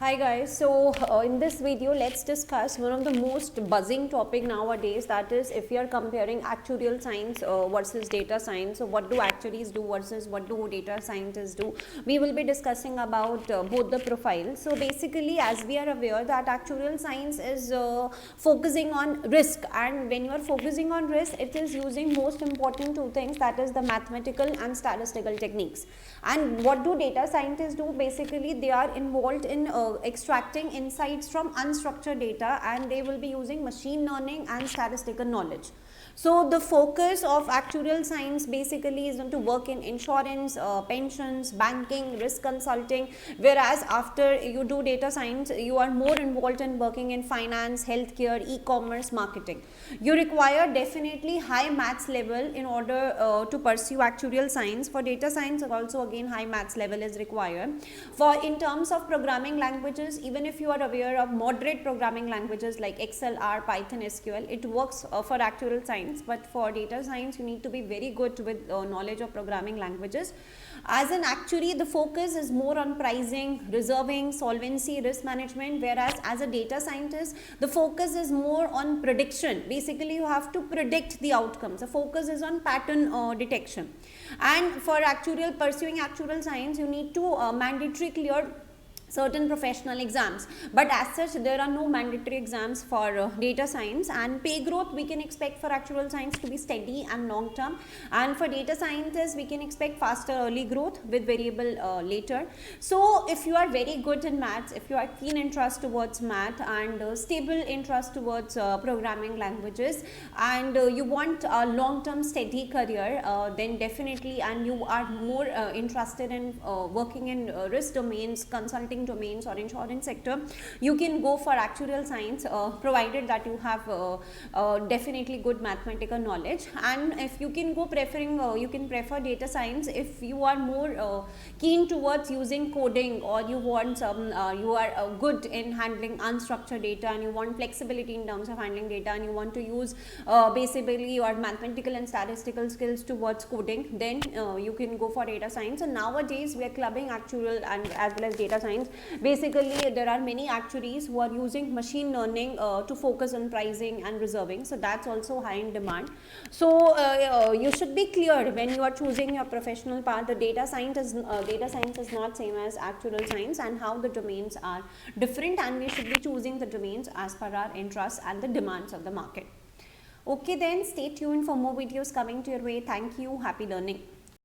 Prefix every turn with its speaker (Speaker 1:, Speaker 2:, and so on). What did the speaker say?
Speaker 1: Hi guys, so in this video let's discuss one of the most buzzing topic nowadays, that is if you are comparing actuarial science versus data science. So what do actuaries do versus what do data scientists do? We will be discussing about both the profiles. So basically, as we are aware that actuarial science is focusing on risk, and when you are focusing on risk, it is using most important two things, that is the mathematical and statistical techniques. And what do data scientists do? Basically, they are involved in extracting insights from unstructured data, and they will be using machine learning and statistical knowledge. So the focus of actuarial science basically is to work in insurance, pensions, banking, risk consulting, whereas after you do data science, you are more involved in working in finance, healthcare, e-commerce, marketing. You require definitely high maths level in order to pursue actuarial science. For data science also again high maths level is required. For in terms of programming languages, even if you are aware of moderate programming languages like Excel, R, Python, SQL, it works for actuarial science. But for data science, you need to be very good with knowledge of programming languages. As an actuary, the focus is more on pricing, reserving, solvency, risk management, whereas as a data scientist, the focus is more on prediction. Basically, you have to predict the outcomes. The focus is on pattern detection. And for pursuing actuarial science, you need to mandatory clear certain professional exams, but as such there are no mandatory exams for data science. And pay growth we can expect for actuarial science to be steady and long term, and for data scientists we can expect faster early growth with variable later. So if you are very good in maths, if you are keen interest towards math and stable interest towards programming languages, and you want a long term steady career, then definitely, and you are more interested in working in risk domains, consulting domains, or insurance sector, you can go for actuarial science, provided that you have definitely good mathematical knowledge. And if you can go you can prefer data science if you are more keen towards using coding, or you want you are good in handling unstructured data, and you want flexibility in terms of handling data, and you want to use basically your mathematical and statistical skills towards coding, then you can go for data science. And nowadays we are clubbing actuarial and as well as data science. Basically, there are many actuaries who are using machine learning to focus on pricing and reserving, so that's also high in demand. So you should be clear when you are choosing your professional path. The data science is not same as actuarial science, and how the domains are different, and we should be choosing the domains as per our interests and the demands of the market. Okay, then stay tuned for more videos coming to your way. Thank you. Happy learning.